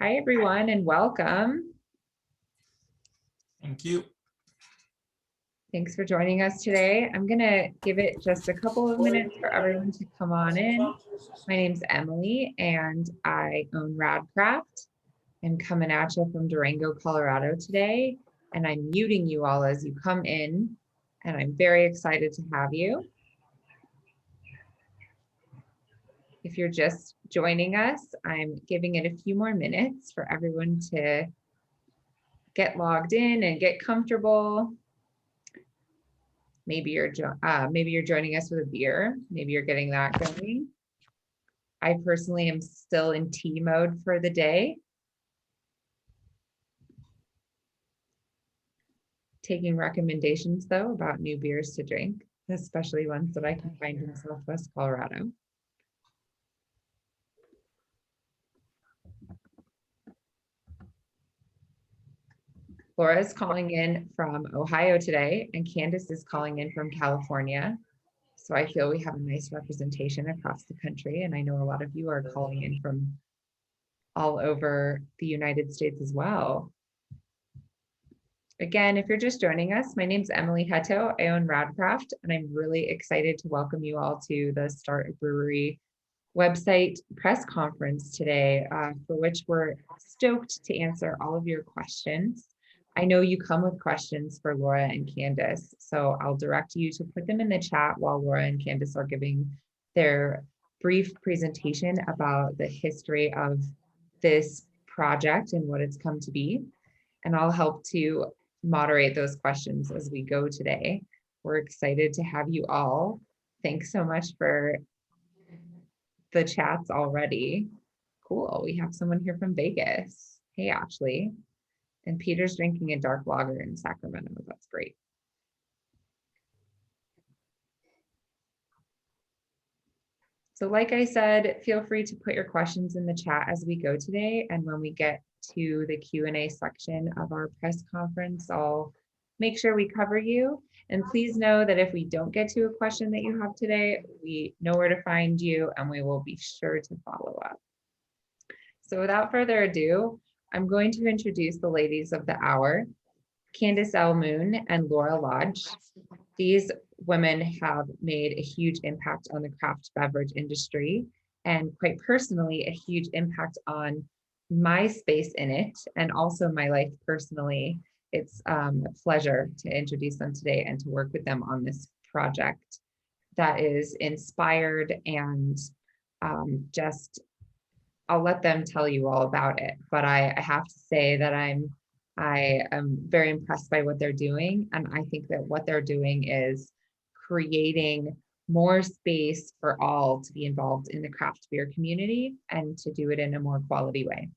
Hi, everyone, and welcome. Thank you. Thanks for joining us today. I'm going to give it just a couple of minutes for everyone to come on in. My name's Emily, and I own Radcraft. I'm coming at you from Durango, Colorado today, and I'm muting you all as you come in, and I'm very excited to have you. If you're just joining us, I'm giving it a few more minutes for everyone to get logged in and get comfortable. Maybe you're joining us with a beer. Maybe you're getting that going. I personally am still in tea mode for the day. Taking recommendations though about new beers to drink, especially ones that I can find in Southwest Colorado. Laura is calling in from Ohio today, and Candace is calling in from California. So I feel we have a nice representation across the country, and I know a lot of you are calling in from all over the United States as well. Again, if you're just joining us, my name's Emily Hetto. I own Radcraft, and I'm really excited to welcome you all to the Start a Brewery website press conference today, for which we're stoked to answer all of your questions. I know you come with questions for Laura and Candace, so I'll direct you to put them in the chat while Laura and Candace are giving their brief presentation about the history of this project and what it's come to be. And I'll help to moderate those questions as we go today. We're excited to have you all. Thanks so much for the chats already. Cool, we have someone here from Vegas. Hey, Ashley. And Peter's drinking a dark lager in Sacramento. That's great. So like I said, feel free to put your questions in the chat as we go today. And when we get to the Q&A section of our press conference, I'll make sure we cover you. And please know that if we don't get to a question that you have today, we know where to find you and we will be sure to follow up. So without further ado, I'm going to introduce the ladies of the hour, Candace L. Moon and Laura Lodge. These women have made a huge impact on the craft beverage industry, and quite personally, a huge impact on my space in it, and also my life personally. It's a pleasure to introduce them today and to work with them on this project that is inspired and I'll let them tell you all about it, but I have to say that I am very impressed by what they're doing. And I think that what they're doing is creating more space for all to be involved in the craft beer community and to do it in a more quality way.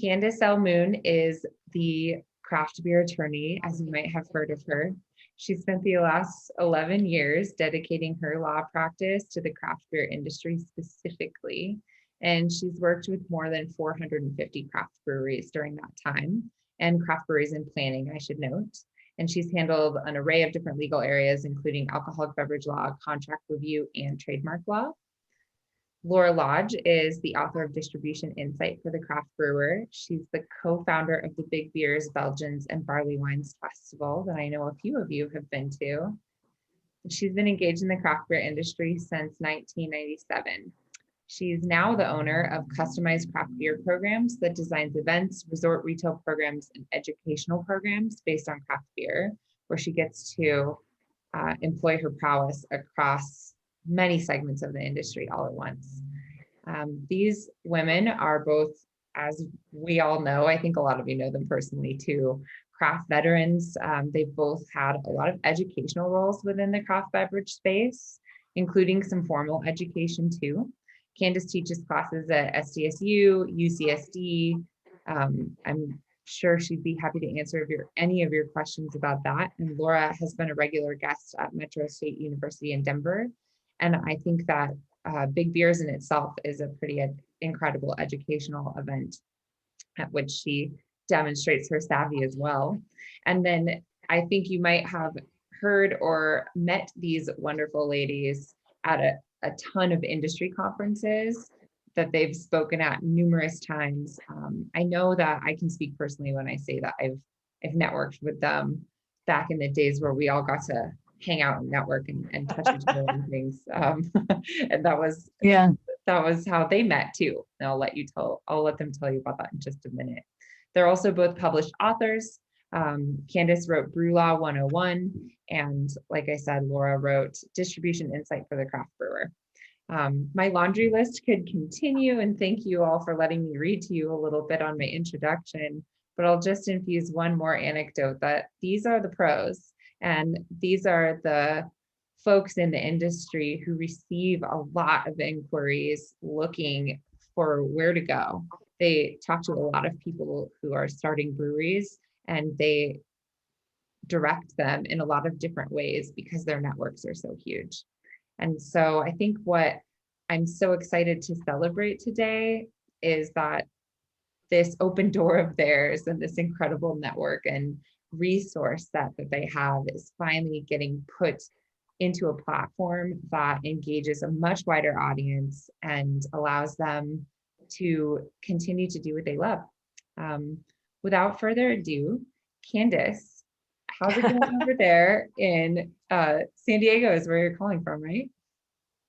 Candace L. Moon is the craft beer attorney, as you might have heard of her. She spent the last 11 years dedicating her law practice to the craft beer industry specifically. And she's worked with more than 450 craft breweries during that time, and craft breweries in planning, I should note. And she's handled an array of different legal areas, including alcoholic beverage law, contract review, and trademark law. Laura Lodge is the author of Distribution Insight for the Craft Brewer. She's the co-founder of the Big Beers, Belgians, and Barley Wines Festival that I know a few of you have been to. She's been engaged in the craft beer industry since 1997. She's now the owner of Customized Craft Beer Programs that designs events, resort retail programs, and educational programs based on craft beer, where she gets to employ her prowess across many segments of the industry all at once. These women are both, as we all know, I think a lot of you know them personally too, craft veterans. They've both had a lot of educational roles within the craft beverage space, including some formal education too. Candace teaches classes at SDSU, UCSD. I'm sure she'd be happy to answer any of your questions about that. And Laura has been a regular guest at Metro State University in Denver. And I think that Big Beers in itself is a pretty incredible educational event at which she demonstrates her savvy as well. And then I think you might have heard or met these wonderful ladies at a ton of industry conferences. that they've spoken at numerous times. I know that I can speak personally when I say that I've networked with them back in the days where we all got to hang out and network and touch each other and things. And that was how they met too. And I'll let them tell you about that in just a minute. They're also both published authors. Candace wrote Brew Law 101. And like I said, Laura wrote Distribution Insight for the Craft Brewer. My laundry list could continue, and thank you all for letting me read to you a little bit on my introduction, but I'll just infuse one more anecdote that these are the pros, and these are the folks in the industry who receive a lot of inquiries looking for where to go. They talk to a lot of people who are starting breweries, and they direct them in a lot of different ways because their networks are so huge. And so I think what I'm so excited to celebrate today is that this open door of theirs and this incredible network and resource set that they have is finally getting put into a platform that engages a much wider audience and allows them to continue to do what they love. Without further ado, Candace, how's it going over there in San Diego is where you're calling from, right?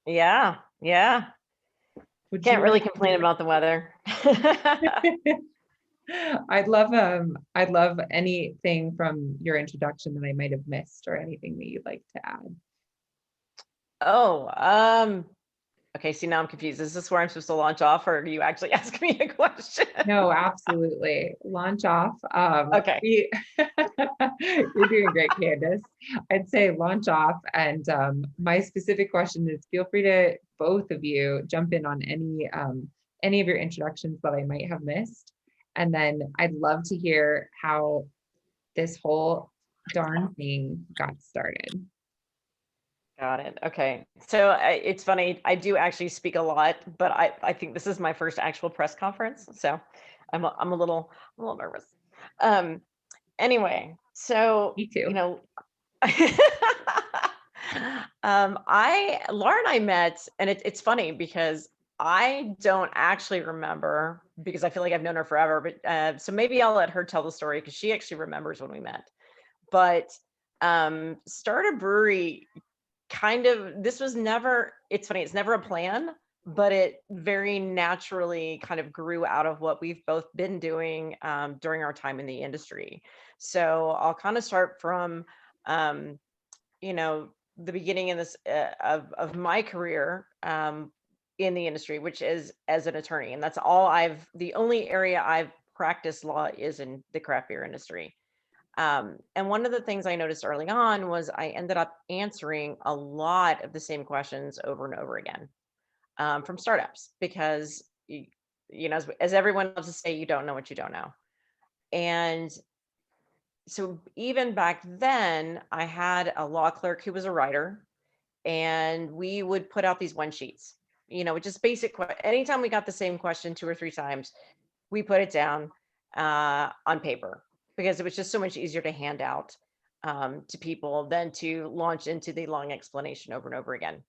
Yeah. Can't really complain about the weather. I'd love anything from your introduction that I might have missed or anything that you'd like to add. Okay, see, now I'm confused. Is this where I'm supposed to launch off, or do you actually ask me a question? No, absolutely. Launch off. Okay. You're doing great, Candace. I'd say launch off. And my specific question is feel free to, both of you, jump in on any of your introductions that I might have missed. And then I'd love to hear how this whole darn thing got started. Got it. Okay. So it's funny. I do actually speak a lot, but I think this is my first actual press conference. So I'm a little nervous. Anyway, so, Me too. Laura and I met, and it's funny because I don't actually remember, because I feel like I've known her forever, but so maybe I'll let her tell the story because she actually remembers when we met. But Start a Brewery this was never, it's funny, it's never a plan, but it very naturally kind of grew out of what we've both been doing during our time in the industry. So I'll kind of start from, the beginning in this of my career in the industry, which is as an attorney. And that's the only area I've practiced law is in the craft beer industry. And one of the things I noticed early on was I ended up answering a lot of the same questions over and over again from startups, because, as everyone loves to say, you don't know what you don't know. And so even back then, I had a law clerk who was a writer, and we would put out these one sheets, just basic. Anytime we got the same question 2 or 3 times, we put it down on paper, because it was just so much easier to hand out to people than to launch into the long explanation over and over again,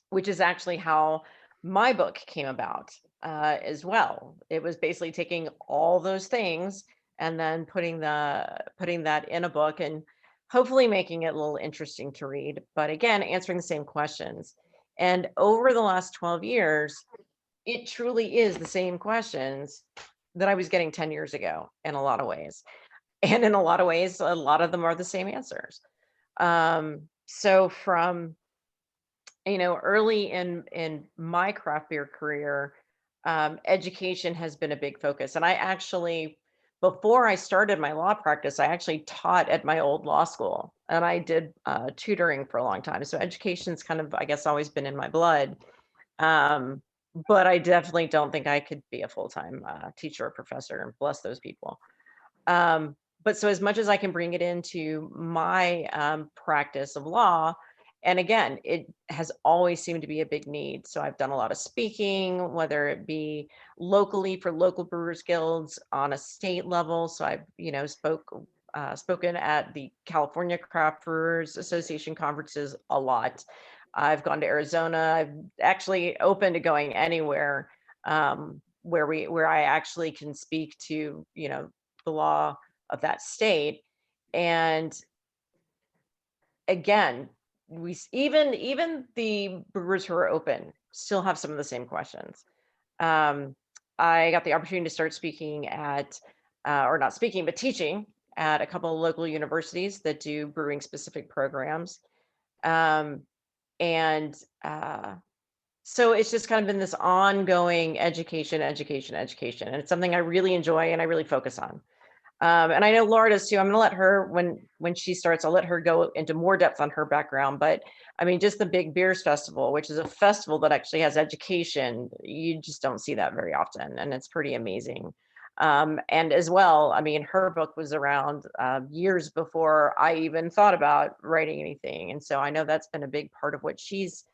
which is actually how my book came about as well. It was basically taking all those things and then putting that in a book and hopefully making it a little interesting to read, but again, answering the same questions. And over the last 12 years, it truly is the same questions that I was getting 10 years ago in a lot of ways. And in a lot of ways, a lot of them are the same answers. So from, early in my craft beer career, education has been a big focus. And I actually, before I started my law practice, I actually taught at my old law school, and I did tutoring for a long time. So education's kind of, I guess, always been in my blood. But I definitely don't think I could be a full-time teacher or professor, and bless those people. But so as much as I can bring it into my practice of law, and again, it has always seemed to be a big need. So I've done a lot of speaking, whether it be locally for local brewers guilds, on a state level. So I've, spoken at the California Craft Brewers Association conferences a lot. I've gone to Arizona. I've actually open to going anywhere where I actually can speak to, the law of that state. And again, even the brewers who are open still have some of the same questions. Um, I got the opportunity to start speaking at, or not speaking, but teaching at a couple of local universities that do brewing specific programs. Um, and so it's just kind of been this ongoing education, education, education. And it's something I really enjoy and I really focus on. And I know Laura does too. I'm going to let her, when she starts, I'll let her go into more depth on her background. But I mean, just the Big Beers Festival, which is a festival that actually has education, you just don't see that very often, and it's pretty amazing. And as well, I mean, her book was around years before I even thought about writing anything, and so I know that's been a big part of what she's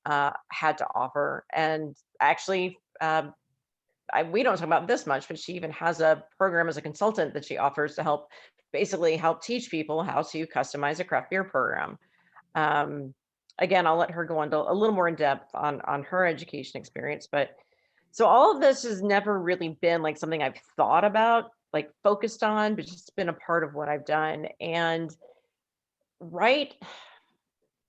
had to offer. And actually, we don't talk about this much, but she even has a program as a consultant that she offers to help basically help teach people how to customize a craft beer program. Um, Again, I'll let her go into a little more in depth on her education experience. But so all of this has never really been like something I've thought about, like focused on, but just been a part of what I've done. And right,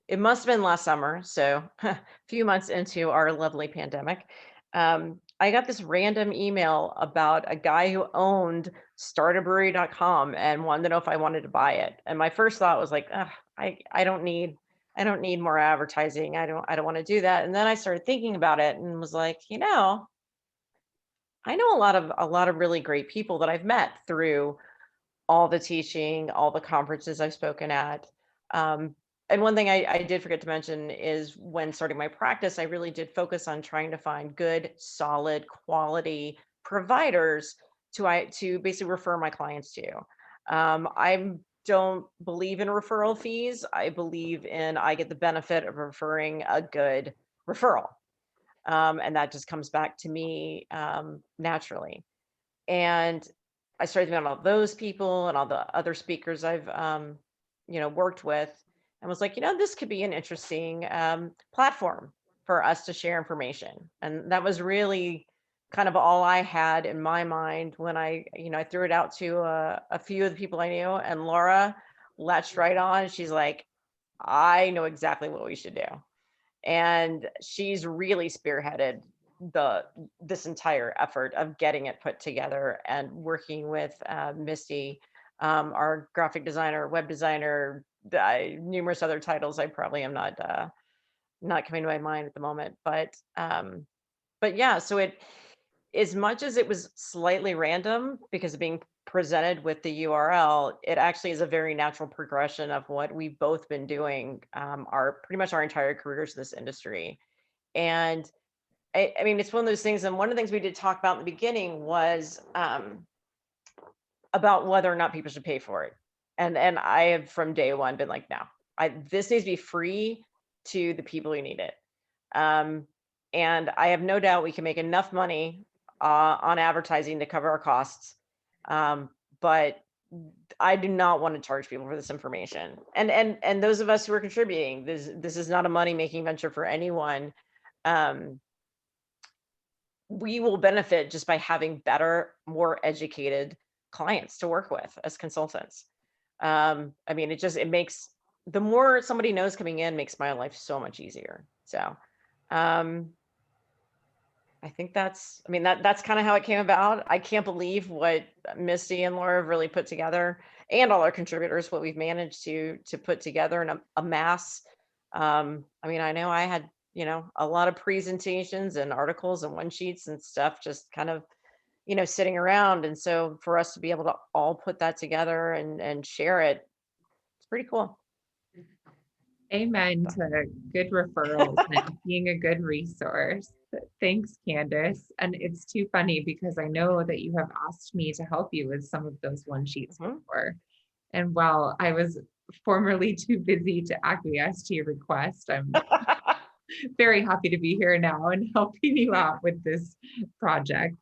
it must have been last summer, so a few months into our lovely pandemic. I got this random email about a guy who owned startabrewery.com and wanted to know if I wanted to buy it. And my first thought was like, "Ugh, I don't need more advertising. I don't want to do that." And then I started thinking about it and was like, I know a lot of really great people that I've met through all the teaching, all the conferences I've spoken at. Um, and one thing I did forget to mention is when starting my practice, I really did focus on trying to find good, solid, quality providers to basically refer my clients to. I don't believe in referral fees. I believe in I get the benefit of referring a good referral, and that just comes back to me naturally. And I started thinking about those people and all the other speakers I've, worked with, and was like, this could be an interesting platform for us to share information. And that was really kind of all I had in my mind when I threw it out to a few of the people I knew, and Laura latched right on. She's like, I know exactly what we should do. And she's really spearheaded this entire effort of getting it put together and working with Misty, our graphic designer, web designer, numerous other titles I probably am not coming to my mind at the moment. But yeah, so it, as much as it was slightly random because of being presented with the URL, it actually is a very natural progression of what we've both been doing our pretty much our entire careers in this industry. And I mean, it's one of those things. And one of the things we did talk about in the beginning was about whether or not people should pay for it. And I have from day one been like, no, this needs to be free to the people who need it. Um, and I have no doubt we can make enough money on advertising to cover our costs. But I do not want to charge people for this information. And those of us who are contributing, this is not a money making venture for anyone. Um, we will benefit just by having better, more educated clients to work with as consultants. I mean, it makes the more somebody knows coming in makes my life so much easier. So um, I think I mean, that's kind of how it came about. I can't believe what Misty and Laura have really put together, and all our contributors, what we've managed to put together and amass. I mean, I know I had, a lot of presentations and articles and one sheets and stuff just kind of, sitting around. And so for us to be able to all put that together and share it, it's pretty cool. Amen So, to good referrals and being a good resource. Thanks, Candace. And it's too funny because I know that you have asked me to help you with some of those one sheets mhm. before. And while I was formerly too busy to acquiesce to your request, I'm very happy to be here now and helping you out with this project.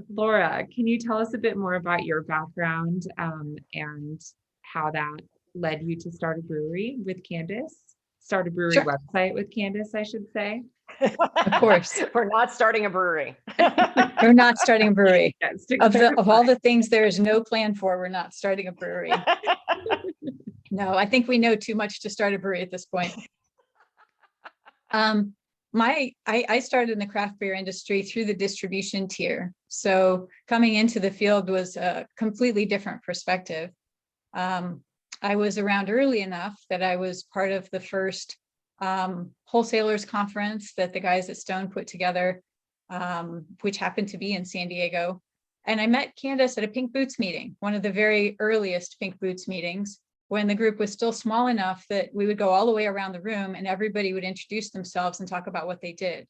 Laura, can you tell us a bit more about your background and how that led you to start a brewery with Candace? Start a brewery Sure. website with Candace, I should say. Of course. We're not starting a brewery. We're not starting a brewery. Yes, to Of all clarify. the things there is no plan for, we're not starting a brewery. No, I think we know too much to start a brewery at this point. I started in the craft beer industry through the distribution tier. So coming into the field was a completely different perspective. I was around early enough that I was part of the first wholesalers conference that the guys at Stone put together, which happened to be in San Diego. And I met Candace at a Pink Boots meeting, one of the very earliest Pink Boots meetings, when the group was still small enough that we would go all the way around the room and everybody would introduce themselves and talk about what they did.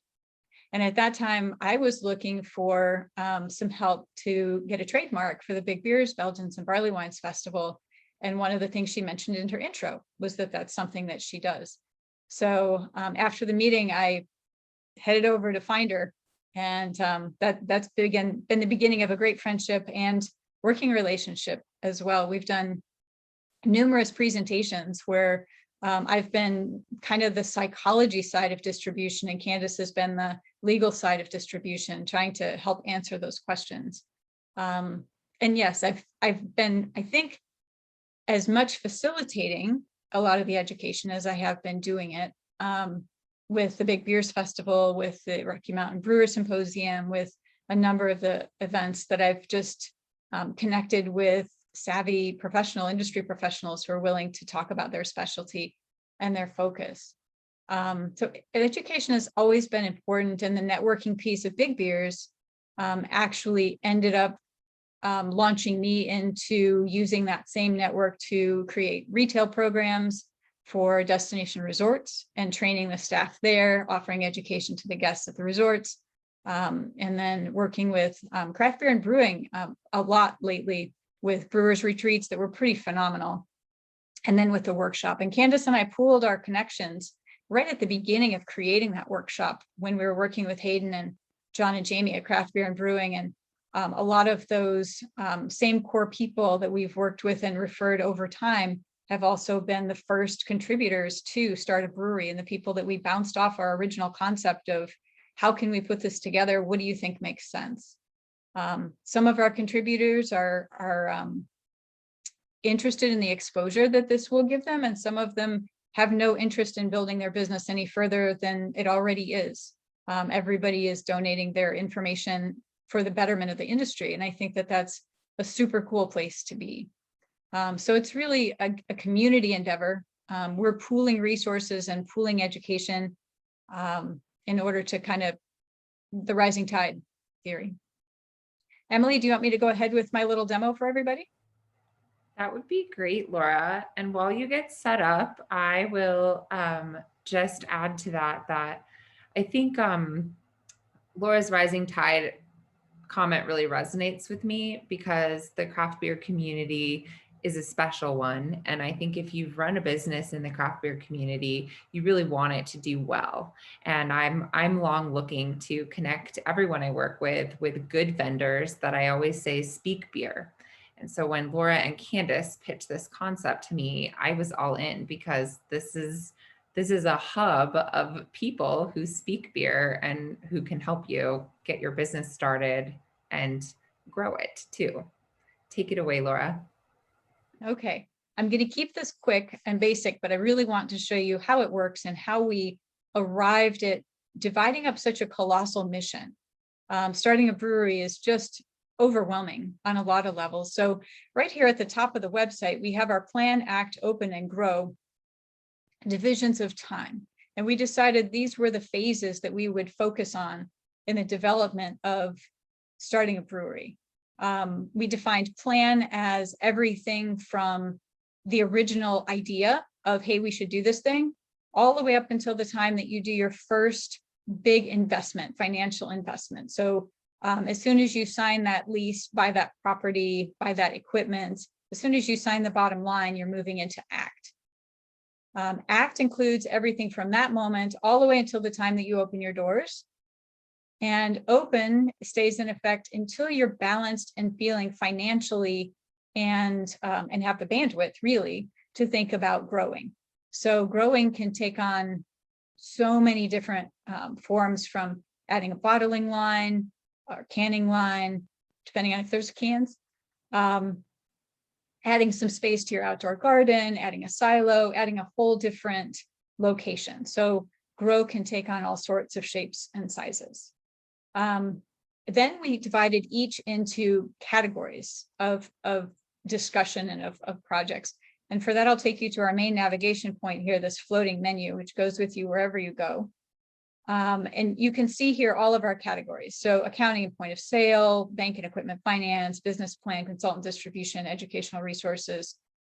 And at that time, I was looking for some help to get a trademark for the Big Beers, Belgians, and Barley Wines Festival. And one of the things she mentioned in her intro was that that's something that she does. So after the meeting, I headed over to find her. And that's been the beginning of a great friendship and working relationship as well. We've done numerous presentations where I've been kind of the psychology side of distribution, and Candace has been the legal side of distribution, trying to help answer those questions. And yes, I've been, I think, as much facilitating a lot of the education as I have been doing it, with the Big Beers Festival, with the Rocky Mountain Brewer Symposium, with a number of the events that I've just connected with savvy professional industry professionals who are willing to talk about their specialty and their focus. So education has always been important, and the networking piece of Big Beers actually ended up launching me into using that same network to create retail programs for destination resorts and training the staff there, offering education to the guests at the resorts, and then working with craft beer and brewing a lot lately with brewers retreats that were pretty phenomenal. And then with the workshop, and Candace and I pooled our connections right at the beginning of creating that workshop when we were working with Hayden and John and Jamie at Craft Beer and Brewing. And a lot of those same core people that we've worked with and referred over time have also been the first contributors to start a brewery, and the people that we bounced off our original concept of how can we put this together? What do you think makes sense? Some of our contributors are interested in the exposure that this will give them, and some of them have no interest in building their business any further than it already is. Everybody is donating their information for the betterment of the industry, and I think that that's a super cool place to be. So it's really a community endeavor. We're pooling resources and pooling education in order to kind of the rising tide theory. Emily, do you want me to go ahead with my little demo for everybody? That would be great, Laura. And while you get set up, I will just add to that I think Laura's rising tide comment really resonates with me, because the craft beer community is a special one. And I think if you've run a business in the craft beer community, you really want it to do well. And I'm long looking to connect everyone I work with good vendors that I always say speak beer. And so when Laura and Candace pitched this concept to me, I was all in, because this is a hub of people who speak beer and who can help you get your business started and grow it too. Take it away, Laura. Okay, I'm going to keep this quick and basic, but I really want to show you how it works and how we arrived at dividing up such a colossal mission. Starting a brewery is just overwhelming on a lot of levels. So right here at the top of the website, we have our plan, act, open, and grow divisions of time. And we decided these were the phases that we would focus on in the development of starting a brewery. We defined plan as everything from the original idea of, hey, we should do this thing, all the way up until the time that you do your first big investment, financial investment. So as soon as you sign that lease, buy that property, buy that equipment, as soon as you sign the bottom line, you're moving into act. Act includes everything from that moment all the way until the time that you open your doors. And open stays in effect until you're balanced and feeling financially and have the bandwidth really to think about growing. So growing can take on so many different forms, from adding a bottling line or canning line, depending on if there's cans, adding some space to your outdoor garden, adding a silo, adding a whole different location. So grow can take on all sorts of shapes and sizes. Then we divided each into categories of discussion and of projects. And for that, I'll take you to our main navigation point here, this floating menu, which goes with you wherever you go. And you can see here all of our categories. So accounting and point of sale, bank and equipment finance, business plan, consultant distribution, educational resources.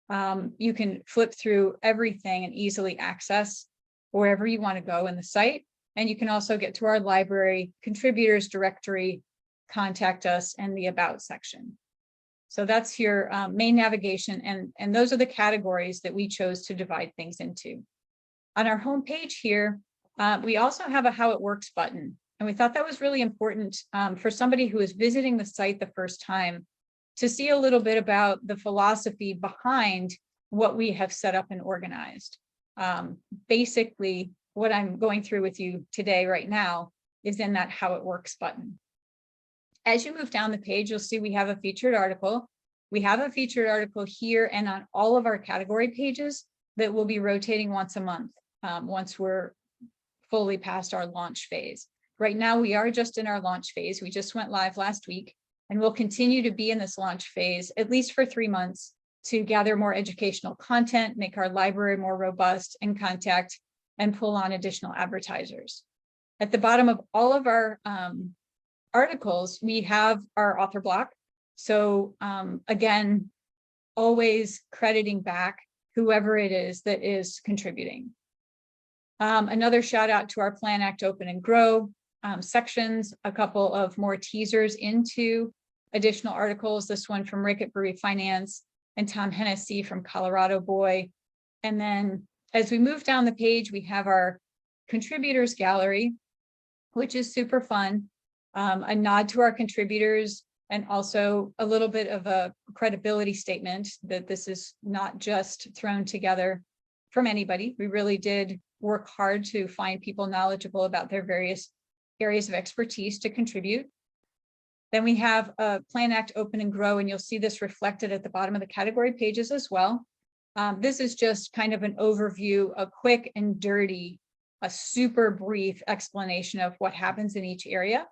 You can flip through everything and easily access wherever you want to go in the site. And you can also get to our library, contributors directory, contact us, and the about section. So that's your main navigation. And those are the categories that we chose to divide things into. On our homepage here, we also have a how it works button. And we thought that was really important for somebody who is visiting the site the first time to see a little bit about the philosophy behind what we have set up and organized. Basically, what I'm going through with you today right now is in that how it works button. As you move down the page, you'll see we have a featured article. We have a featured article here and on all of our category pages that will be rotating once a month, once we're fully past our launch phase. Right now, we are just in our launch phase. We just went live last week, and we'll continue to be in this launch phase at least for 3 months to gather more educational content, make our library more robust, and contact and pull on additional advertisers. At the bottom of all of our articles, we have our author block. So again, always crediting back whoever it is that is contributing. Another shout out to our Plan, Act, Open, and Grow sections, a couple of more teasers into additional articles, this one from Rick at Brewery Finance and Tom Hennessy from Colorado Boy. And then as we move down the page, we have our contributors gallery, which is super fun. A nod to our contributors and also a little bit of a credibility statement that this is not just thrown together from anybody. We really did work hard to find people knowledgeable about their various areas of expertise to contribute. Then we have a Plan, Act, Open, and Grow, and you'll see this reflected at the bottom of the category pages as well. This is just kind of an overview, a quick and dirty, a super brief explanation of what happens in each area.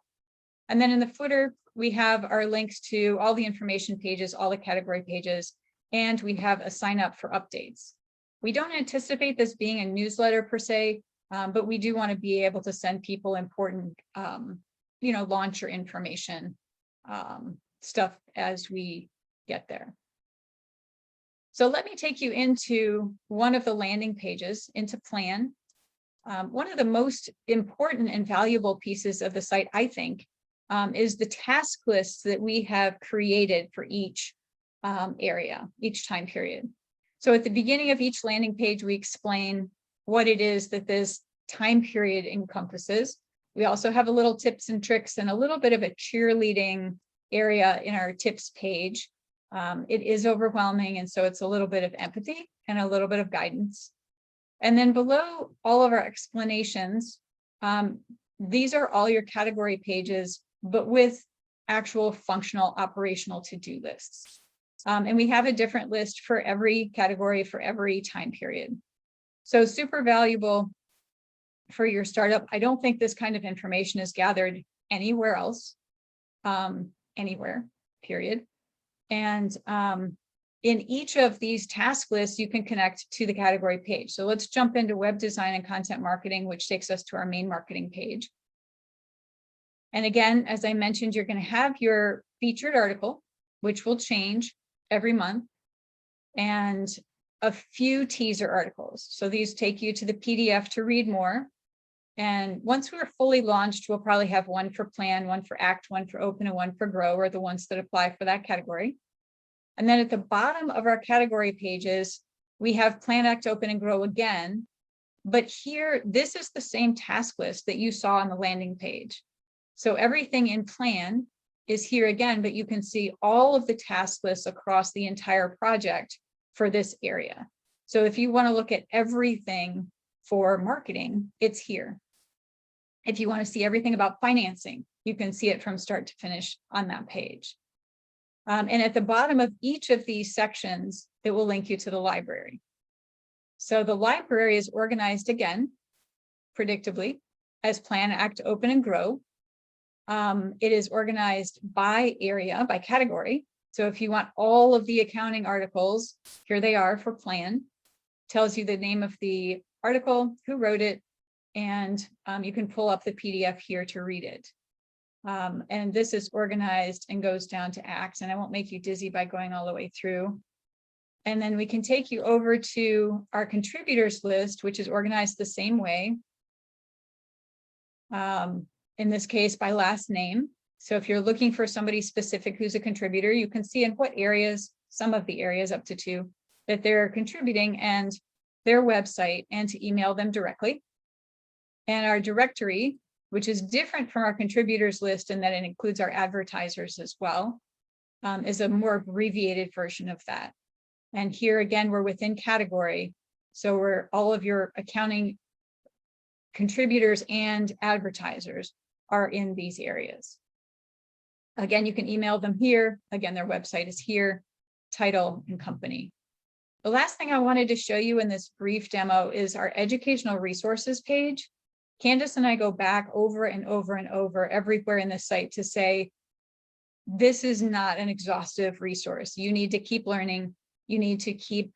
And then in the footer, we have our links to all the information pages, all the category pages, and we have a sign up for updates. We don't anticipate this being a newsletter per se, but we do want to be able to send people important, launcher information stuff as we get there. So let me take you into one of the landing pages, into Plan. One of the most important and valuable pieces of the site, I think, is the task lists that we have created for each area, each time period. So at the beginning of each landing page, we explain what it is that this time period encompasses. We also have a little tips and tricks and a little bit of a cheerleading area in our tips page. It is overwhelming, and so it's a little bit of empathy and a little bit of guidance. And then below all of our explanations, these are all your category pages, but with actual functional operational to-do lists. And we have a different list for every category for every time period. So super valuable for your startup. I don't think this kind of information is gathered anywhere else, anywhere, period. And in each of these task lists, you can connect to the category page. So let's jump into web design and content marketing, which takes us to our main marketing page. And again, as I mentioned, you're going to have your featured article, which will change every month, and a few teaser articles. So these take you to the PDF to read more. And once we're fully launched, we'll probably have one for Plan, one for Act, one for Open, and one for Grow, or the ones that apply for that category. And then at the bottom of our category pages, we have Plan, Act, Open, and Grow again. But here, this is the same task list that you saw on the landing page. So everything in Plan is here again, but you can see all of the task lists across the entire project for this area. So if you want to look at everything for marketing, it's here. If you want to see everything about financing, you can see it from start to finish on that page. And at the bottom of each of these sections, it will link you to the library. So the library is organized again, predictably, as Plan, Act, Open, and Grow. It is organized by area, by category. So if you want all of the accounting articles, here they are for Plan. Tells you the name of the article, who wrote it, and you can pull up the PDF here to read it. And this is organized and goes down to Acts, and I won't make you dizzy by going all the way through. And then we can take you over to our contributors list, which is organized the same way. In this case, by last name. So if you're looking for somebody specific who's a contributor, you can see in what areas, some of the areas up to 2, that they're contributing and their website, and to email them directly. And our directory, which is different from our contributors list in that it includes our advertisers as well, is a more abbreviated version of that. And here again, we're within category. So we're all of your accounting contributors and advertisers are in these areas. Again, you can email them here. Again, their website is here, title and company. The last thing I wanted to show you in this brief demo is our educational resources page. Candace and I go back over and over and over everywhere in the site to say, this is not an exhaustive resource. You need to keep learning. You need to keep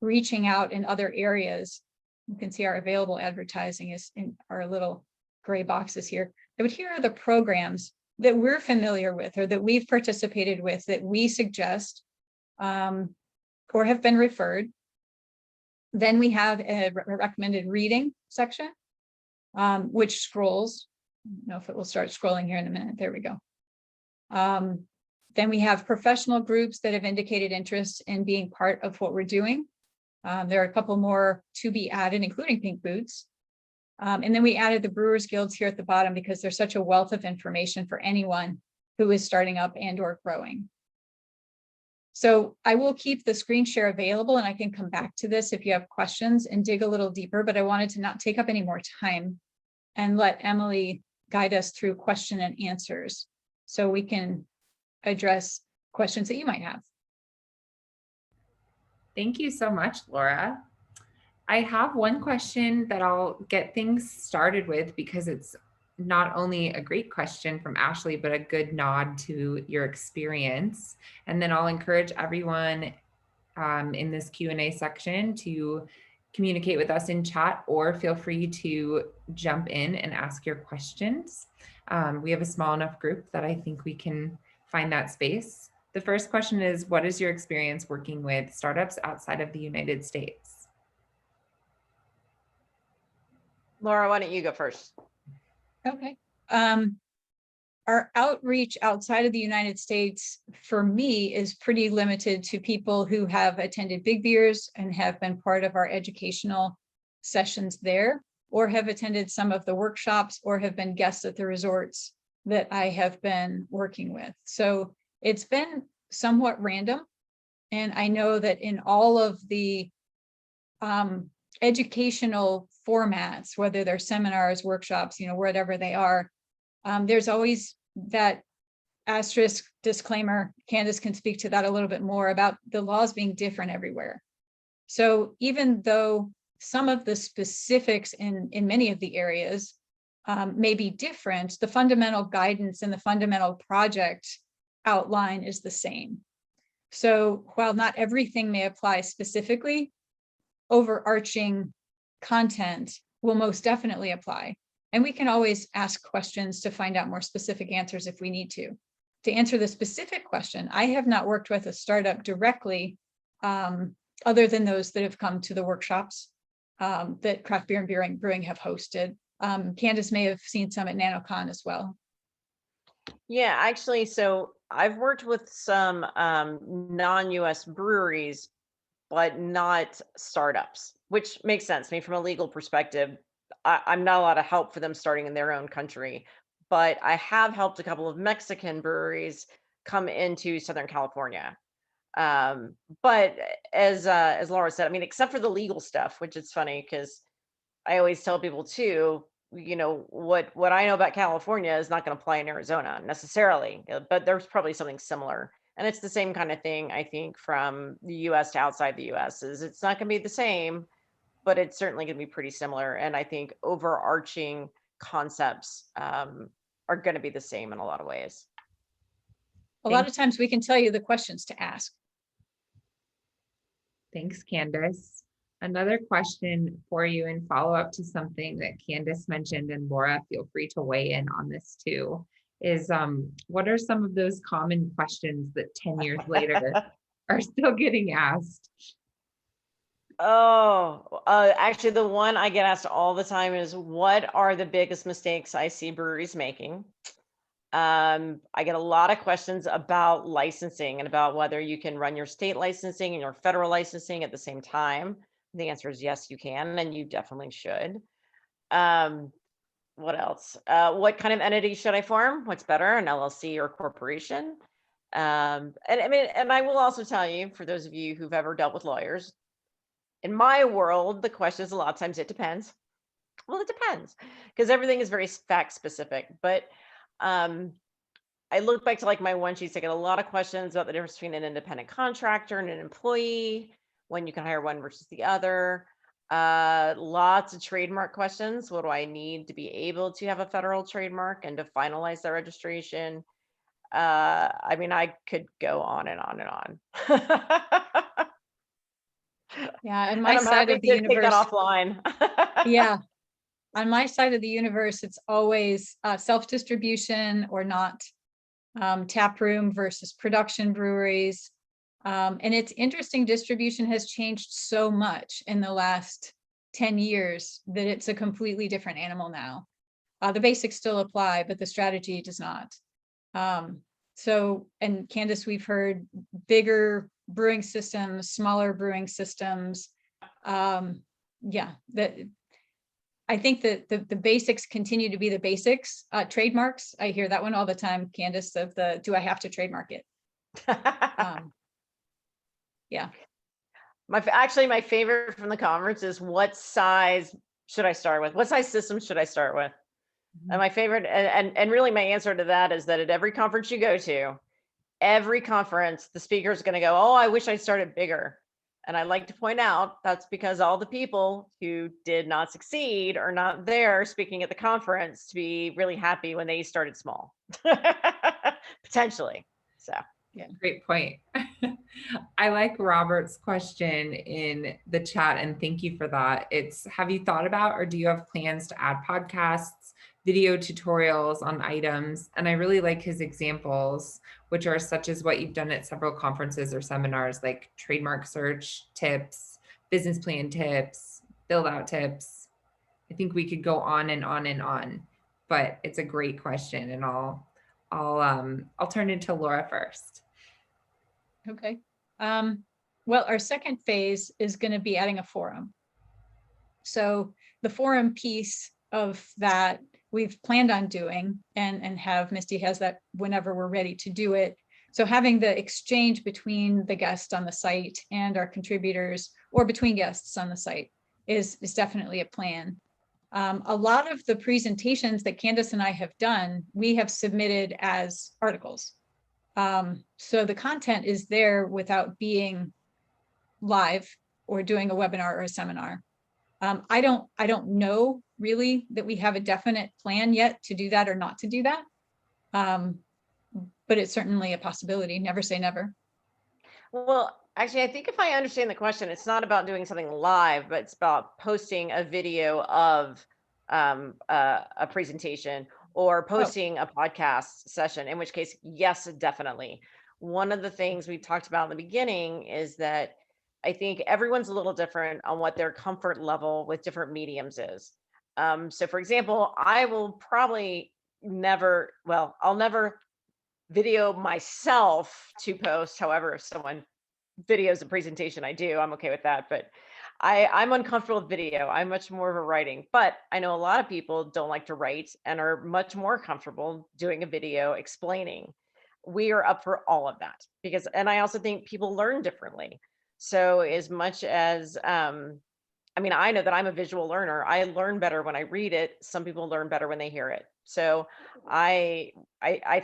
reaching out in other areas. You can see our available advertising is in our little gray boxes here. But here are the programs that we're familiar with or that we've participated with that we suggest or have been referred. Then we have a recommended reading section, which scrolls. I don't know if it will start scrolling here in a minute. There we go. Then we have professional groups that have indicated interest in being part of what we're doing. There are a couple more to be added, including Pink Boots. And then we added the Brewers Guilds here at the bottom because there's such a wealth of information for anyone who is starting up and or growing. So I will keep the screen share available and I can come back to this if you have questions and dig a little deeper, but I wanted to not take up any more time and let Emily guide us through question and answers so we can address questions that you might have. Thank you so much, Laura. I have one question that I'll get things started with because it's not only a great question from Ashley, but a good nod to your experience. And then I'll encourage everyone in this Q&A section to communicate with us in chat, or feel free to jump in and ask your questions. We have a small enough group that I think we can find that space. The first question is, what is your experience working with startups outside of the United States? Laura, why don't you go first? Okay. Our outreach outside of the United States for me is pretty limited to people who have attended Big Beers and have been part of our educational sessions there, or have attended some of the workshops, or have been guests at the resorts that I have been working with. So it's been somewhat random. And I know that in all of the educational formats, whether they're seminars, workshops, whatever they are, there's always that asterisk disclaimer. Candace can speak to that a little bit more about the laws being different everywhere. So even though some of the specifics in many of the areas may be different, the fundamental guidance and the fundamental project outline is the same. So while not everything may apply specifically, overarching content will most definitely apply. And we can always ask questions to find out more specific answers if we need to. To answer the specific question, I have not worked with a startup directly, other than those that have come to the workshops that Craft Beer and Brewing have hosted. Candace may have seen some at NanoCon as well. Yeah, actually, so I've worked with some non-US breweries, but not startups, which makes sense. I mean, from a legal perspective, I'm not allowed to help for them starting in their own country, but I have helped a couple of Mexican breweries come into Southern California. But as Laura said, I mean, except for the legal stuff, which is funny because I always tell people too, what I know about California is not going to apply in Arizona necessarily, but there's probably something similar. And it's the same kind of thing, I think, from the US to outside the US, is it's not going to be the same, but it's certainly going to be pretty similar. And I think overarching concepts are going to be the same in a lot of ways. A lot of times we can tell you the questions to ask. Thanks, Candace. Another question for you in follow up to something that Candace mentioned, and Laura, feel free to weigh in on this too, is what are some of those common questions that 10 years later are still getting asked? Actually, the one I get asked all the time is, what are the biggest mistakes I see breweries making? I get a lot of questions about licensing and about whether you can run your state licensing and your federal licensing at the same time. The answer is yes, you can, and you definitely should. What else? What kind of entity should I form? What's better, an LLC or corporation? And I mean, and I will also tell you, for those of you who've ever dealt with lawyers, in my world, the question is a lot of times, it depends. Well, it depends, because everything is very fact specific. But I look back to like my one sheets, I get a lot of questions about the difference between an independent contractor and an employee, when you can hire one versus the other. Lots of trademark questions. What do I need to be able to have a federal trademark and to finalize that registration? I mean, I could go on and on and on. Yeah, and And my I'm side happy of the to take that universe. offline. Yeah, on my side of the universe, it's always self-distribution or not, tap room versus production breweries. And it's interesting, distribution has changed so much in the last 10 years that it's a completely different animal now. The basics still apply, but the strategy does not. So, and Candace, we've heard bigger brewing systems, smaller brewing systems. Yeah, that I think that the basics continue to be the basics. Trademarks, I hear that one all the time, Candace, of the, do I have to trademark it? Yeah. Actually, my favorite from the conference is, what size should I start with? What size system should I start with? And my favorite, and really my answer to that is that at every conference you go to, every conference, the speaker is going to go, oh, I wish I started bigger. And I like to point out that's because all the people who did not succeed are not there speaking at the conference to be really happy when they started small, potentially. So. Yeah, great point. I like Robert's question in the chat, and thank you for that. It's, have you thought about, or do you have plans to add podcasts, video tutorials on items? And I really like his examples, which are such as what you've done at several conferences or seminars, like trademark search tips, business plan tips, build out tips. I think we could go on and on and on, but it's a great question, and I'll turn it to Laura first. Okay. Well, our second phase is going to be adding a forum. So the forum piece of that we've planned on doing, and have Misty has that whenever we're ready to do it. So having the exchange between the guests on the site and our contributors, or between guests on the site, is definitely a plan. A lot of the presentations that Candace and I have done, we have submitted as articles. So the content is there without being live or doing a webinar or a seminar. I don't know really that we have a definite plan yet to do that or not to do that. But it's certainly a possibility. Never say never. Well, actually, I think if I understand the question, it's not about doing something live, but it's about posting a video of a presentation, or posting a podcast session, in which case, yes, definitely. One of the things we talked about in the beginning is that I think everyone's a little different on what their comfort level with different mediums is. So for example, I will probably never, well, I'll never video myself to post. However, if someone videos a presentation, I do, I'm okay with that. But I'm uncomfortable with video. I'm much more of a writing, but I know a lot of people don't like to write and are much more comfortable doing a video explaining. We are up for all of that, because, and I also think people learn differently. So as much as I mean, I know that I'm a visual learner. I learn better when I read it. Some people learn better when they hear it. So I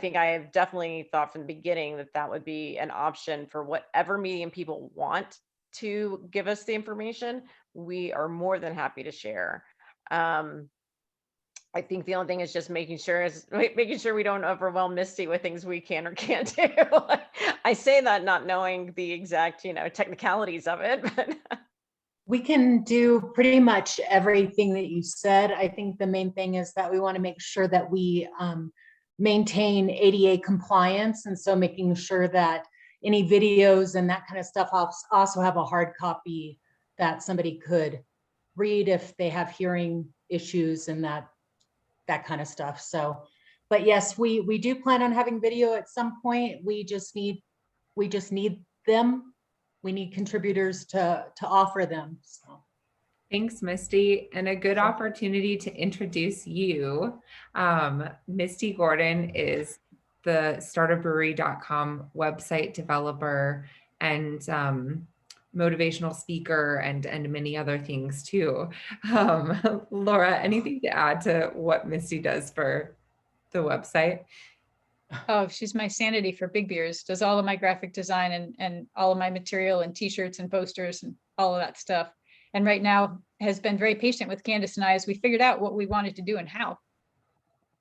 think I have definitely thought from the beginning that that would be an option for whatever medium people want to give us the information. We are more than happy to share. Um, I think the only thing is just making sure we don't overwhelm Misty with things we can or can't do. I say that not knowing the exact, technicalities of it, but We can do pretty much everything that you said. I think the main thing is that we want to make sure that we maintain ADA compliance. And so making sure that any videos and that kind of stuff also have a hard copy that somebody could read if they have hearing issues and that kind of stuff. So, but yes, we do plan on having video at some point. We just need them. We need contributors to offer them. So. Thanks, Misty, and a good opportunity to introduce you. Misty Gordon is the startobrewery.com website developer and motivational speaker and many other things too. Laura, anything to add to what Misty does for the website? Oh, she's my sanity for big beers, does all of my graphic design and all of my material and t-shirts and posters and all of that stuff. And right now has been very patient with Candace and I as we figured out what we wanted to do and how.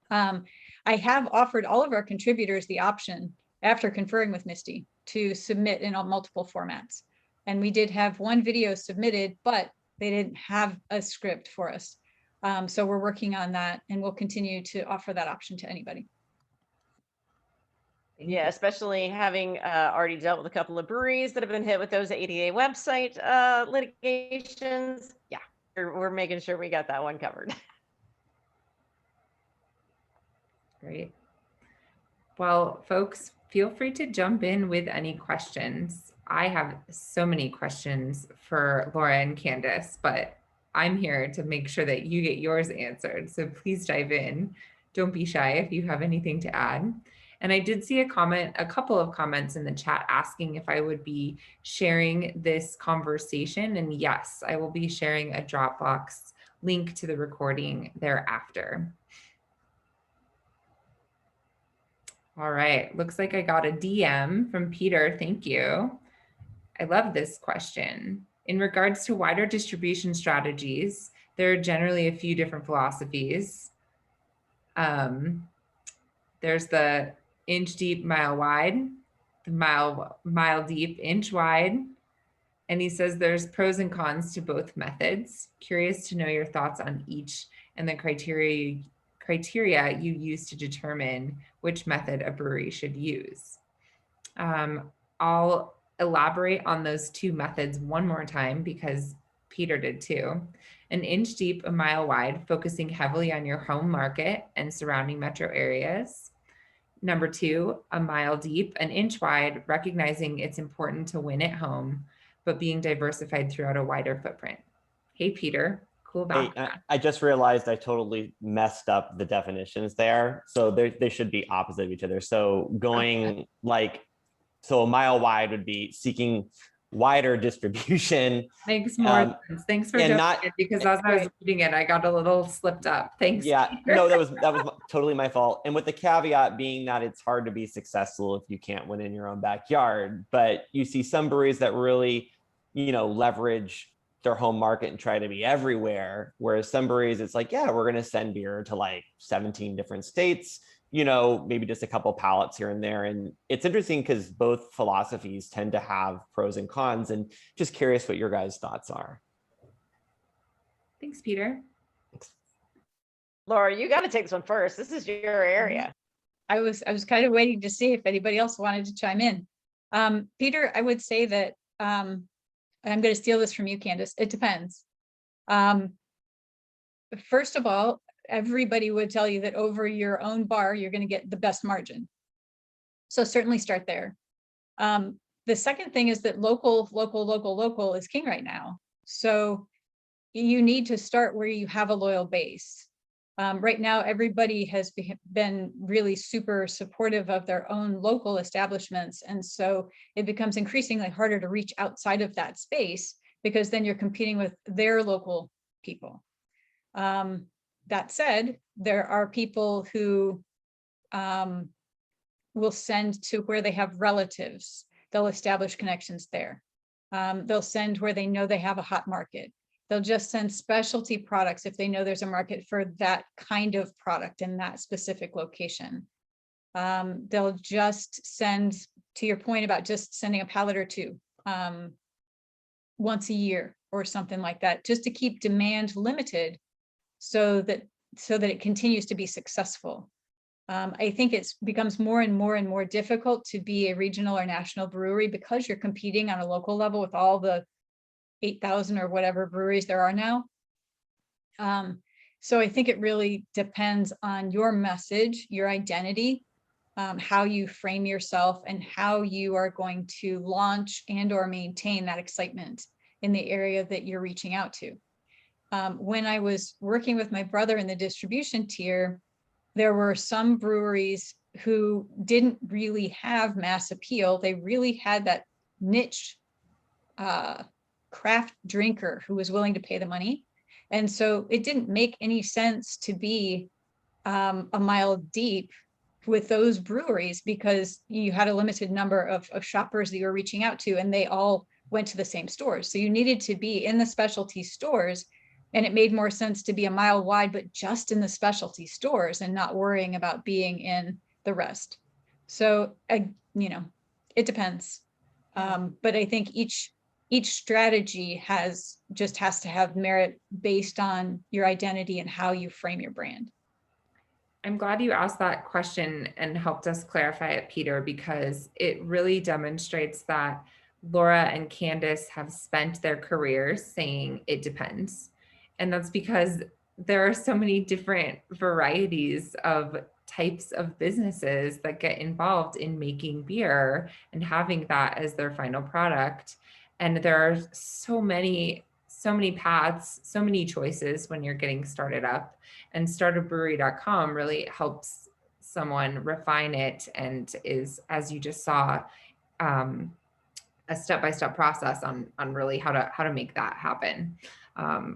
I have offered all of our contributors the option after conferring with Misty to submit in all multiple formats. And we did have one video submitted, but they didn't have a script for us. So we're working on that and we'll continue to offer that option to anybody. yeah, especially having already dealt with a couple of breweries that have been hit with those ADA website litigations. Yeah, we're making sure we got that one covered. Great. Well, folks, feel free to jump in with any questions. I have so many questions for Laura and Candace, but I'm here to make sure that you get yours answered. So please dive in. Don't be shy if you have anything to add. And I did see a couple of comments in the chat asking if I would be sharing this conversation. And yes, I will be sharing a Dropbox link to the recording thereafter. All right, looks like I got a DM from Peter. Thank you. I love this question. In regards to wider distribution strategies, there are generally a few different philosophies. There's the inch deep, mile wide, the mile deep, inch wide. And he says there's pros and cons to both methods. Curious to know your thoughts on each and the criteria you use to determine which method a brewery should use. I'll elaborate on those two methods one more time because Peter did too. An inch deep, a mile wide, focusing heavily on your home market and surrounding metro areas. Number two, a mile deep, an inch wide, recognizing it's important to win at home, but being diversified throughout a wider footprint. Hey, Peter, cool background. Hey, I just realized I totally messed up the definitions there. So they should be opposite of each other. So going so a mile wide would be seeking wider distribution. Makes more sense. Thanks for doing it, because as I was reading it, I got a little slipped up. Thanks. Yeah, Peter. no, that was totally my fault. And with the caveat being that it's hard to be successful if you can't win in your own backyard. But you see some breweries that really, leverage their home market and try to be everywhere. Whereas some breweries, it's like, yeah, we're going to send beer to like 17 different states, maybe just a couple pallets here and there. And it's interesting because both philosophies tend to have pros and cons, and just curious what your guys' thoughts are. Thanks, Peter. Laura, you got to take this one first. This is your area. I was kind of waiting to see if anybody else wanted to chime in. Peter, I would say that, and I'm going to steal this from you, Candace. It depends. First of all, everybody would tell you that over your own bar, you're going to get the best margin. So certainly start there. The second thing is that local is king right now. So you need to start where you have a loyal base. Right now, everybody has been really super supportive of their own local establishments. And so it becomes increasingly harder to reach outside of that space because then you're competing with their local people. That said, there are people who will send to where they have relatives. They'll establish connections there. They'll send where they know they have a hot market. They'll just send specialty products if they know there's a market for that kind of product in that specific location. They'll just send, to your point about just sending a pallet or two once a year or something like that, just to keep demand limited so that it continues to be successful. I think it becomes more and more difficult to be a regional or national brewery because you're competing on a local level with all the 8,000 or whatever breweries there are now. So I think it really depends on your message, your identity, how you frame yourself, and how you are going to launch and or maintain that excitement in the area that you're reaching out to. When I was working with my brother in the distribution tier, there were some breweries who didn't really have mass appeal. They really had that niche craft drinker who was willing to pay the money. And so it didn't make any sense to be a mile deep with those breweries because you had a limited number of shoppers that you were reaching out to, and they all went to the same stores. So you needed to be in the specialty stores, and it made more sense to be a mile wide, but just in the specialty stores and not worrying about being in the rest. So, it depends. But I think each strategy has to have merit based on your identity and how you frame your brand. I'm glad you asked that question and helped us clarify it, Peter, because it really demonstrates that Laura and Candace have spent their careers saying it depends. And that's because there are so many different varieties of types of businesses that get involved in making beer and having that as their final product. And there are so many paths, so many choices when you're getting started up. And startabrewery.com really helps someone refine it and is, as you just saw, a step-by-step process on really how to make that happen,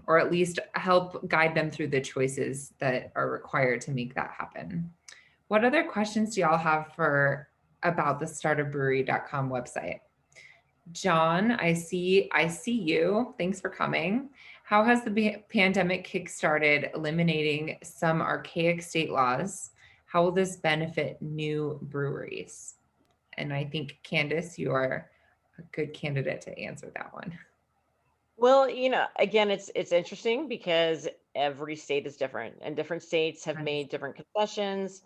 or at least help guide them through the choices that are required to make that happen. What other questions do y'all have about the startabrewery.com website? John, I see you. Thanks for coming. How has the pandemic kickstarted eliminating some archaic state laws? How will this benefit new breweries? And I think, Candace, you are a good candidate to answer that one. Well, again, it's interesting because every state is different and different states have made different concessions.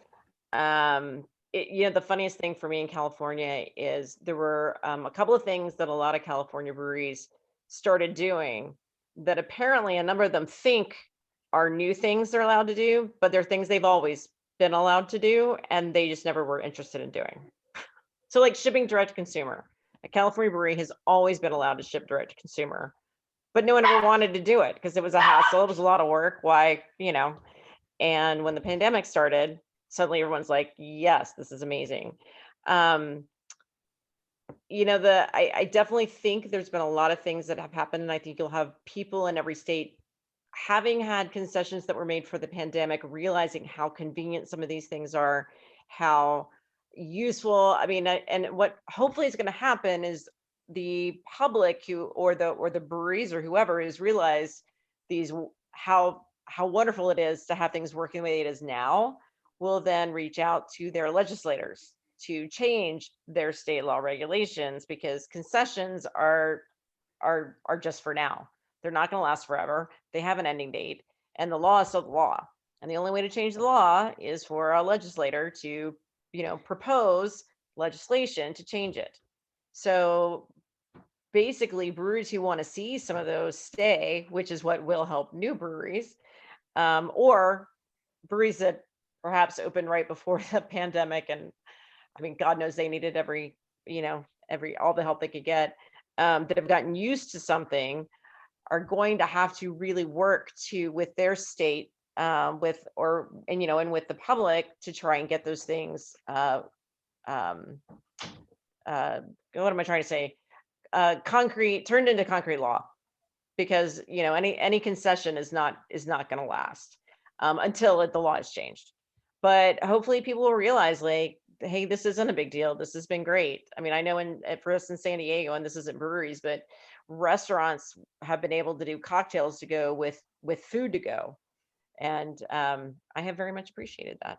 The funniest thing for me in California is there were a couple of things that a lot of California breweries started doing that apparently a number of them think are new things they're allowed to do, but they're things they've always been allowed to do and they just never were interested in doing. So like shipping direct to consumer. A California brewery has always been allowed to ship direct to consumer, but no one ever wanted to do it because it was a hassle. It was a lot of work. Why, and when the pandemic started, suddenly everyone's like, yes, this is amazing. I definitely think there's been a lot of things that have happened, and I think you'll have people in every state having had concessions that were made for the pandemic, realizing how convenient some of these things are, how useful. And what hopefully is going to happen is the public or the breweries or whoever is realize how wonderful it is to have things working the way it is now, will then reach out to their legislators to change their state law regulations, because concessions are just for now. They're not going to last forever. They have an ending date, and the law is still the law. And the only way to change the law is for a legislator to, propose legislation to change it. So basically, breweries who want to see some of those stay, which is what will help new breweries, or breweries that perhaps opened right before the pandemic, and God knows they needed all the help they could get, that have gotten used to something, are going to have to really work with their state, and with the public to try and get those things. What am I trying to say? Turned into concrete law. because, you know, any concession is not going to last until the law is changed. But hopefully people will realize, like, hey, this isn't a big deal. This has been great. I mean, I know for us in San Diego, and this isn't breweries, but restaurants have been able to do cocktails to go with food to go. And I have very much appreciated that.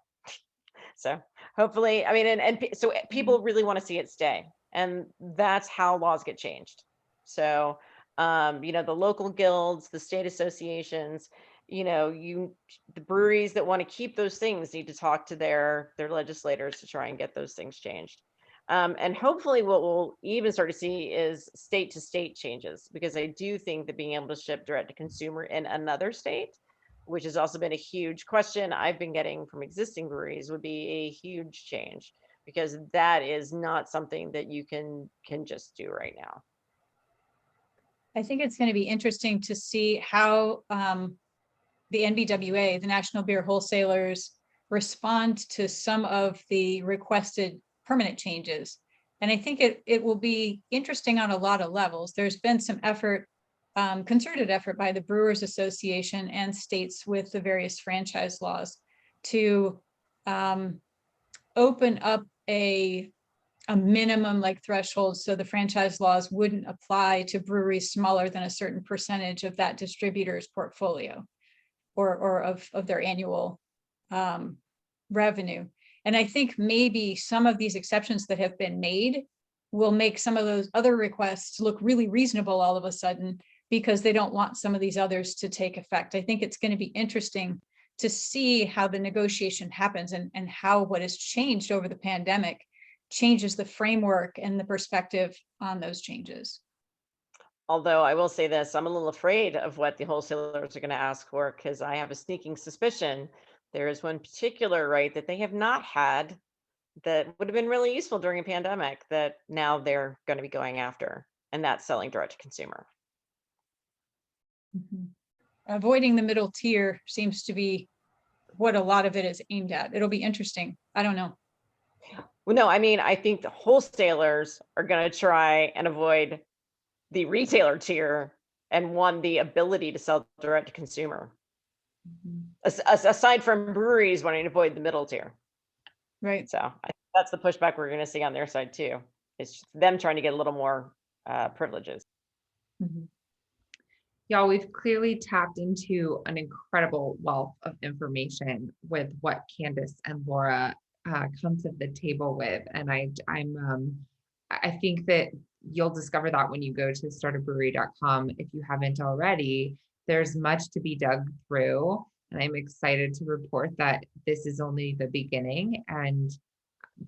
So hopefully, I mean, so people really want to see it stay. And that's how laws get changed. So, you know, the local guilds, the state associations, you know, the breweries that want to keep those things need to talk to their legislators to try and get those things changed. And hopefully what we'll even start to see is state to state changes, because I do think that being able to ship direct to consumer in another state, which has also been a huge question I've been getting from existing breweries, would be a huge change, because that is not something that you can just do right now. I think it's going to be interesting to see how the NBWA, the National Beer Wholesalers, respond to some of the requested permanent changes. And I think it will be interesting on a lot of levels. There's been some effort, concerted effort by the Brewers Association and states with the various franchise laws to open up a minimum like threshold, so the franchise laws wouldn't apply to breweries smaller than a certain percentage of that distributor's portfolio or of their annual revenue. And I think maybe some of these exceptions that have been made will make some of those other requests look really reasonable all of a sudden, because they don't want some of these others to take effect. I think it's going to be interesting to see how the negotiation happens and how what has changed over the pandemic changes the framework and the perspective on those changes. Although I will say this, I'm a little afraid of what the wholesalers are going to ask for, because I have a sneaking suspicion there is one particular right that they have not had that would have been really useful during a pandemic that now they're going to be going after, and that's selling direct to consumer. Avoiding the middle tier seems to be what a lot of it is aimed at. It'll be interesting. I don't know. Well, no, I mean, I think the wholesalers are going to try and avoid the retailer tier and want the ability to sell direct to consumer. Aside from breweries wanting to avoid the middle tier. Right. So I think that's the pushback we're going to see on their side too. It's them trying to get a little more privileges. Y'all, we've clearly tapped into an incredible wealth of information with what Candace and Laura come to the table with. And I think that you'll discover that when you go to startabrewery.com, if you haven't already. There's much to be dug through, and I'm excited to report that this is only the beginning, and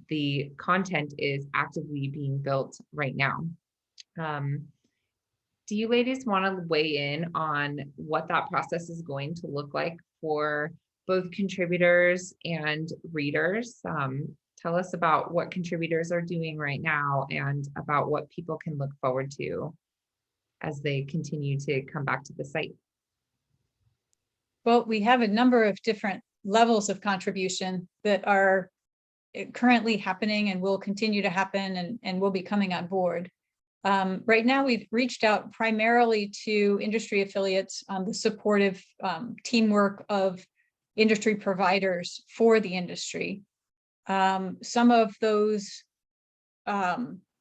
the content is actively being built right now. Do you ladies want to weigh in on what that process is going to look like for both contributors and readers? Tell us about what contributors are doing right now and about what people can look forward to as they continue to come back to the site. Well, we have a number of different levels of contribution that are currently happening and will continue to happen and will be coming on board. Right now, we've reached out primarily to industry affiliates, the supportive teamwork of industry providers for the industry. Some of those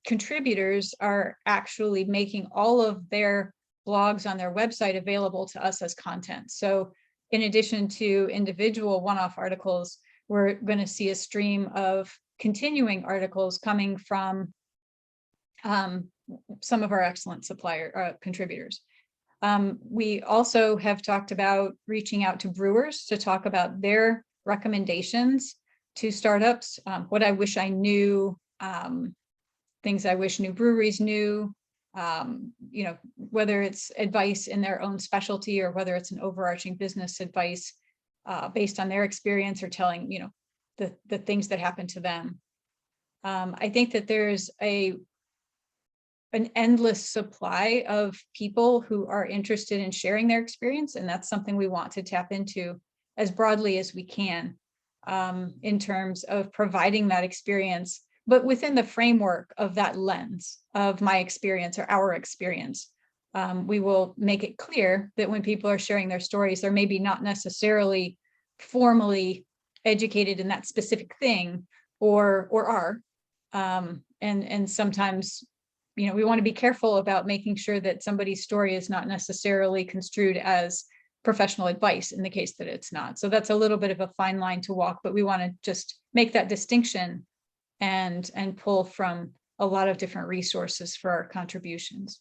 contributors are actually making all of their blogs on their website available to us as content. So in addition to individual one-off articles, we're going to see a stream of continuing articles coming from some of our excellent supplier contributors. We also have talked about reaching out to brewers to talk about their recommendations to startups, what I wish I knew, things I wish new breweries knew, you know, whether it's advice in their own specialty or whether it's an overarching business advice based on their experience or telling, you know, the things that happen to them. I think that there's an endless supply of people who are interested in sharing their experience, and that's something we want to tap into as broadly as we can in terms of providing that experience, but within the framework of that lens of my experience or our experience. we will make it clear that when people are sharing their stories, they're maybe not necessarily formally educated in that specific thing, or are. And sometimes, we want to be careful about making sure that somebody's story is not necessarily construed as professional advice in the case that it's not. So that's a little bit of a fine line to walk, but we want to just make that distinction and pull from a lot of different resources for our contributions.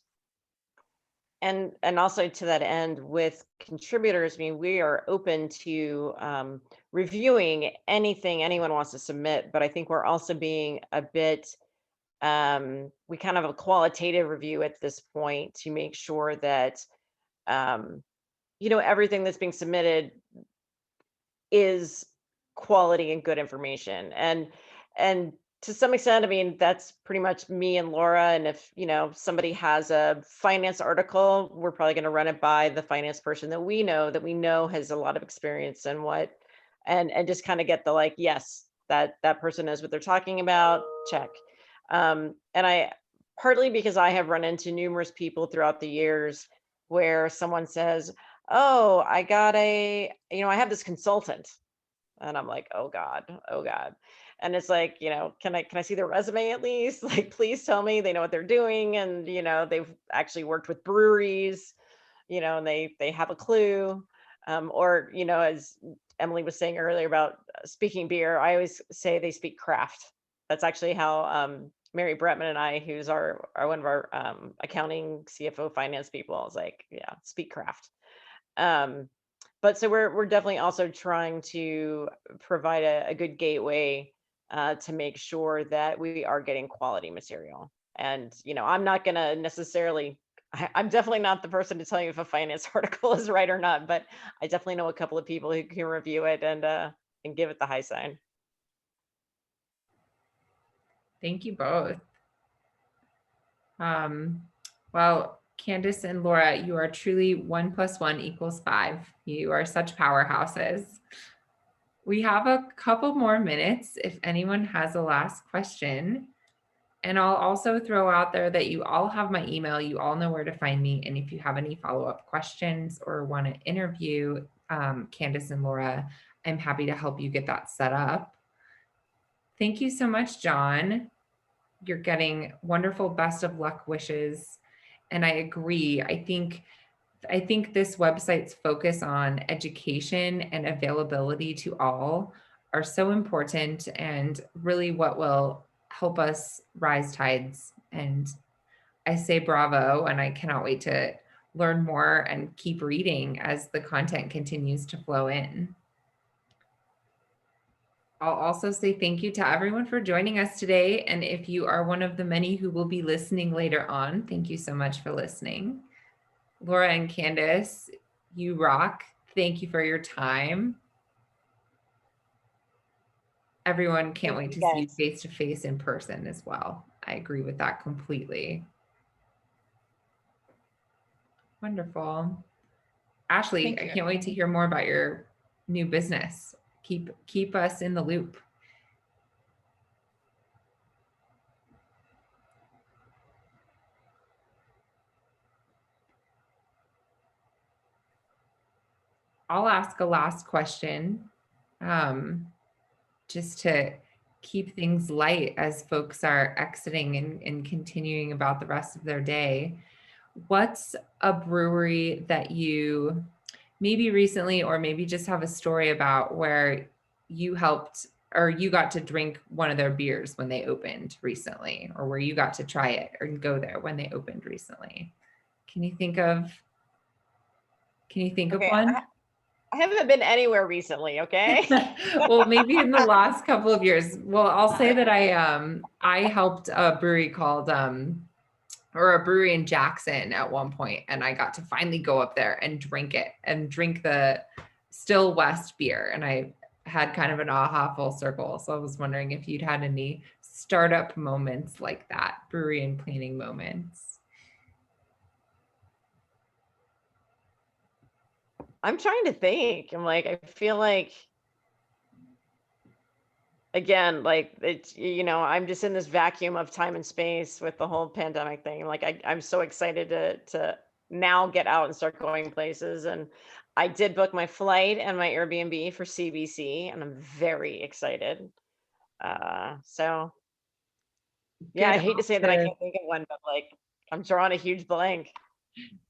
And also to that end, with contributors, I mean, we are open to reviewing anything anyone wants to submit, but I think we're also being a bit, we kind of have a qualitative review at this point to make sure that, everything that's being submitted is quality and good information. And to some extent, I mean, that's pretty much me and Laura. And if, somebody has a finance article, we're probably going to run it by the finance person that we know has a lot of experience and and just kind of get the, like, yes, that person knows what they're talking about, check. And I, partly because I have run into numerous people throughout the years where someone says, oh, I have this consultant. And I'm like, oh God. And it's like, can I see their resume at least? Like, please tell me they know what they're doing. And, they've actually worked with breweries, and they have a clue. Or, as Emily was saying earlier about speaking beer, I always say they speak craft. That's actually how Mary Bretman and I, who's our one of our accounting, CFO, finance people, is like, yeah, speak craft. But so we're definitely also trying to provide a good gateway to make sure that we are getting quality material. And, I'm not going to necessarily, I'm definitely not the person to tell you if a finance article is right or not, but I definitely know a couple of people who can review it and give it the high sign. Thank you both. Well, Candace and Laura, you are truly 1 + 1 = 5. You are such powerhouses. We have a couple more minutes if anyone has a last question. And I'll also throw out there that you all have my email. You all know where to find me. And if you have any follow-up questions or want to interview Candace and Laura, I'm happy to help you get that set up. Thank you so much, John. You're getting wonderful best of luck wishes. And I agree. I think this website's focus on education and availability to all are so important and really what will help us rise tides. And I say bravo, and I cannot wait to learn more and keep reading as the content continues to flow in. I'll also say thank you to everyone for joining us today. And if you are one of the many who will be listening later on, thank you so much for listening. Laura and Candace, you rock. Thank you for your time. Everyone can't wait to see you face to face in person as well. I agree with that completely. Wonderful. Ashley, I can't wait to hear more about your new business. Keep us in the loop. I'll ask a last question, just to keep things light as folks are exiting and continuing about the rest of their day. What's a brewery that you maybe recently, or maybe just have a story about where you helped or you got to drink one of their beers when they opened recently, or where you got to try it or go there when they opened recently? Can you think of one? I haven't been anywhere recently, okay? Well, maybe in the last couple of years. Well, I'll say that I helped a brewery called or a brewery in Jackson at one point, and I got to finally go up there and drink the Still West beer, and I had kind of an aha full circle. So I was wondering if you'd had any startup moments like that, brewery and planning moments. I'm trying to think. I'm like, I feel like, again, like it's, I'm just in this vacuum of time and space with the whole pandemic thing. Like I'm so excited to now get out and start going places. And I did book my flight and my Airbnb for CBC, and I'm very excited. So yeah, I Good hate to say that I can't think of one, but like I'm drawing a huge blank.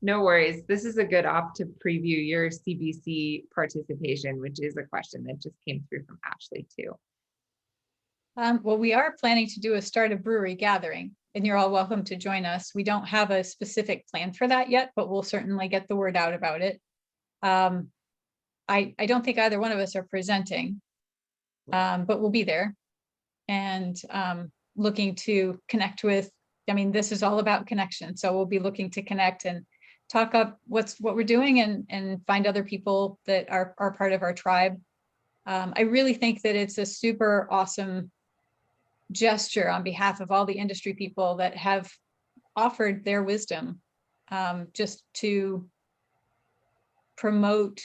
No worries. This is a good op to preview your CBC participation, which is a question that just came through from Ashley too. Well, we are planning to do a start a brewery gathering, and you're all welcome to join us. We don't have a specific plan for that yet, but we'll certainly get the word out about it. I don't think either one of us are presenting, but we'll be there and looking to connect with, I mean, this is all about connection. So we'll be looking to connect and talk up what we're doing and find other people that are part of our tribe. I really think that it's a super awesome gesture on behalf of all the industry people that have offered their wisdom just to promote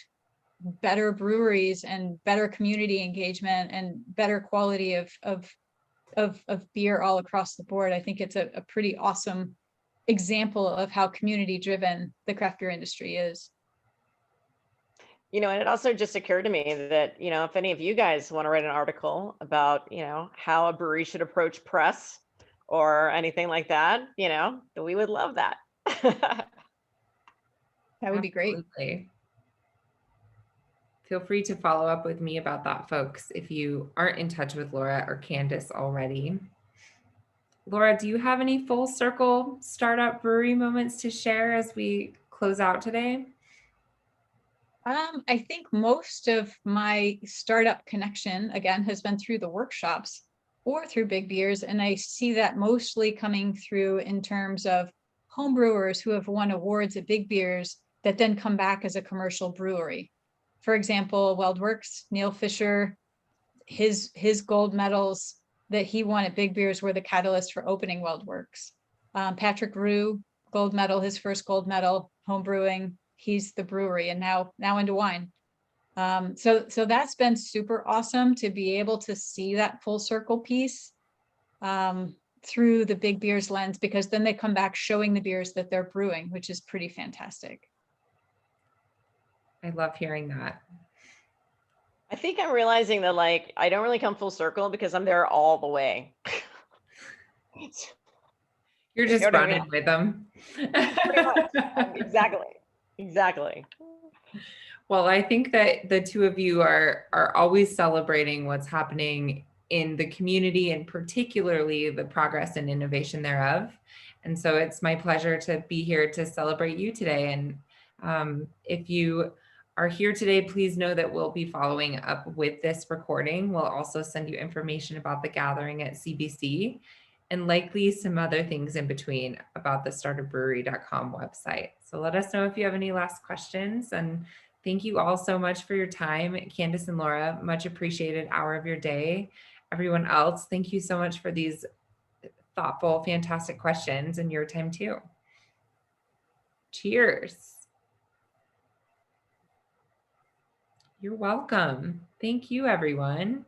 better breweries and better community engagement and better quality of beer all across the board. I think it's a pretty awesome example of how community driven the craft beer industry is. You know, and it also just occurred to me that, you know, if any of you guys want to write an article about, you know, how a brewery should approach press or anything like that, you know, we would love that. That would be great. Absolutely. Feel free to follow up with me about that, folks, if you aren't in touch with Laura or Candace already. Laura, do you have any full circle startup brewery moments to share as we close out today? I think most of my startup connection, again, has been through the workshops or through Big Beers. And I see that mostly coming through in terms of home brewers who have won awards at Big Beers that then come back as a commercial brewery. For example, WeldWorks, Neil Fisher, his gold medals that he won at Big Beers were the catalyst for opening WeldWorks. Patrick Rue, gold medal, his first gold medal, home brewing. He's the brewery and now into wine. So that's been super awesome to be able to see that full circle piece through the Big Beers lens, because then they come back showing the beers that they're brewing, which is pretty fantastic. I love hearing that. I think I'm realizing that like I don't really come full circle because I'm there all the way. You're just You know what I running mean? with them. Pretty much. Exactly. Well, I think that the two of you are always celebrating what's happening in the community and particularly the progress and innovation thereof. And so it's my pleasure to be here to celebrate you today. And if you are here today, please know that we'll be following up with this recording. We'll also send you information about the gathering at CBC and likely some other things in between about the starterbrewery.com website. So let us know if you have any last questions. And thank you all so much for your time. Candace and Laura, much appreciated hour of your day. Everyone else, thank you so much for these thoughtful, fantastic questions and your time too. Cheers. You're welcome. Thank you, everyone.